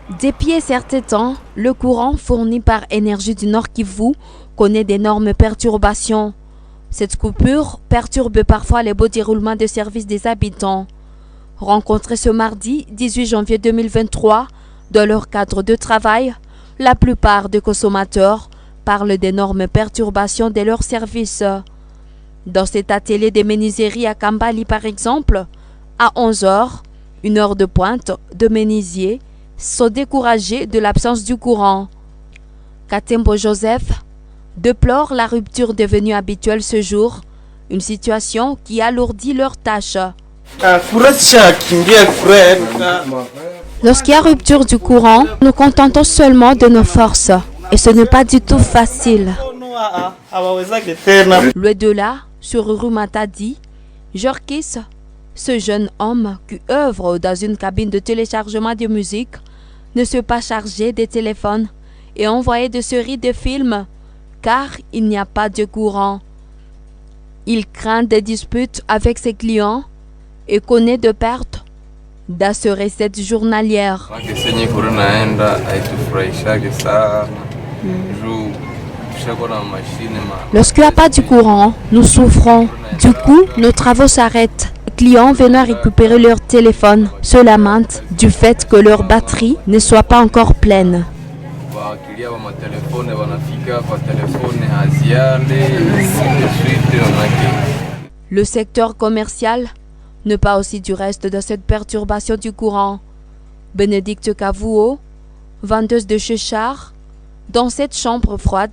Depuis un certain temps, le courant fourni par Énergie du Nord Kivu connaît d'énormes perturbations. Cette coupure perturbe parfois le beau déroulement de service des habitants. Rencontrés ce mardi 18 janvier 2023, dans leur cadre de travail, la plupart des consommateurs parlent d'énormes perturbations de leurs services. Dans cet atelier de menuiserie à Kambali par exemple, à 11h, une heure de pointe de menuisiers sont découragés de l'absence du courant. Katembo Joseph déplore la rupture devenue habituelle ce jour, une situation qui alourdit leurs tâches. Lorsqu'il y a rupture du courant, nous contentons seulement de nos forces et ce n'est pas du tout facile. Loin de là, sur Rue Matadi, Jorkis, ce jeune homme qui œuvre dans une cabine de téléchargement de musique, ne se pas charger des téléphones et envoyer des séries de films car il n'y a pas de courant. Il craint des disputes avec ses clients et connaît de pertes dans ses recettes journalières. Lorsqu'il n'y a pas de courant, nous souffrons. Du coup, nos travaux s'arrêtent. Les clients venant récupérer leur téléphone se lamentent du fait que leur batterie ne soit pas encore pleine. Le secteur commercial ne pas aussi du reste de cette perturbation du courant. Bénédicte Kavuo, vendeuse de Chechar, dans cette chambre froide,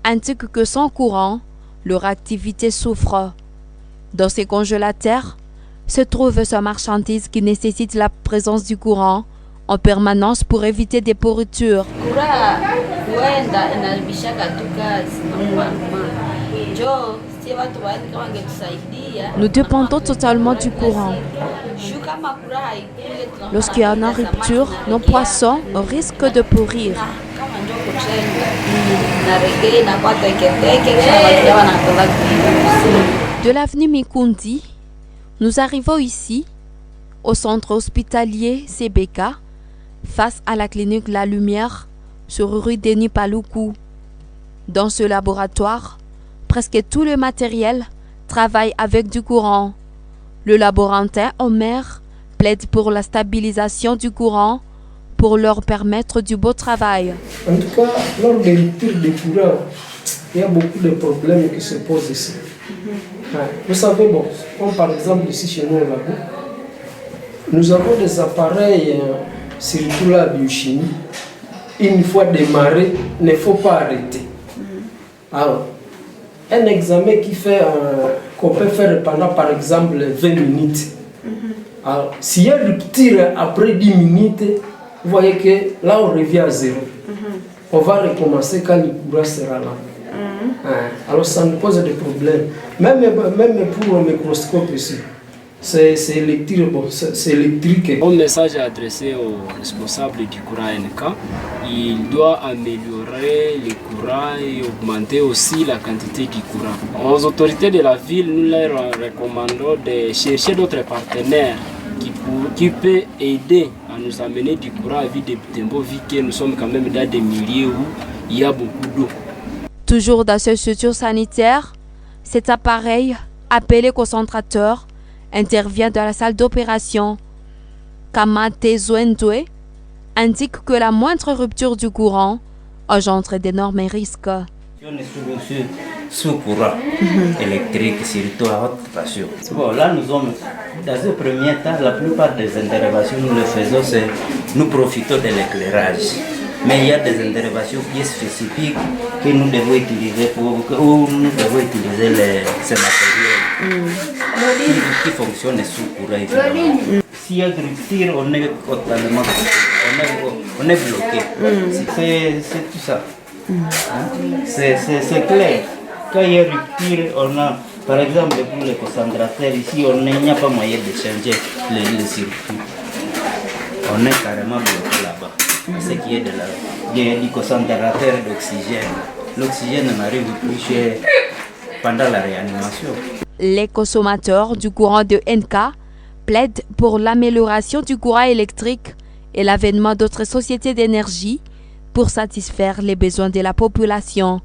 indique que sans courant, leur activité souffre. Dans ces congélateurs se trouve sa marchandise qui nécessite la présence du courant en permanence pour éviter des pourritures. Nous dépendons totalement du courant. Lorsqu'il y a une rupture, nos poissons risquent de pourrir. De l'avenue Mikundi, nous arrivons ici, au centre hospitalier CBK, face à la clinique La Lumière, sur rue Denis Paluku. Dans ce laboratoire, presque tout le matériel travaille avec du courant. Le laborantin Omer plaide pour la stabilisation du courant pour leur permettre du beau travail. En tout cas, lors des ruptures de courant, il y a beaucoup de problèmes qui se posent ici. Vous savez, bon, comme par exemple ici chez nous, nous avons des appareils, surtout la biochimie. Une fois démarré, il ne faut pas arrêter. Alors, un examen qu'on peut faire pendant par exemple 20 minutes. Alors, s'il y a rupture après 10 minutes, vous voyez que là on revient à zéro. On va recommencer quand le courant sera là. Alors ça nous pose des problèmes. Même pour le microscope ici. C'est électrique, bon, c'est électrique. Mon message est adressé aux responsables du courant NK. Il doit améliorer le courant et augmenter aussi la quantité du courant. Aux autorités de la ville, nous leur recommandons de chercher d'autres partenaires qui peuvent aider à nous amener du courant à ville de Butembo, vu que nous sommes quand même dans des milieux où il y a beaucoup d'eau. Toujours dans cette structure sanitaire, cet appareil, appelé concentrateur, intervient dans la salle d'opération. Kamate Zouendoué indique que la moindre rupture du courant engendre d'énormes risques. Sous courant électrique, surtout à haute tension. Bon, là, nous sommes dans un premier temps, la plupart des interventions, nous le faisons, c'est nous profitons de l'éclairage. Mais il y a des interventions qui sont spécifiques que nous devons utiliser ces matériels qui fonctionnent sous courant. S'il y a de rupture, on est totalement on est bloqué. C'est tout ça. C'est clair. Quand il y a rupture, on a, par exemple, pour les concentrateurs, ici, il n'y a pas moyen de changer le circuit. On est carrément bloqué là-bas. Ce qui est du concentrateur d'oxygène. L'oxygène n'arrive plus pendant la réanimation. Les consommateurs du courant de NK plaident pour l'amélioration du courant électrique et l'avènement d'autres sociétés d'énergie pour satisfaire les besoins de la population.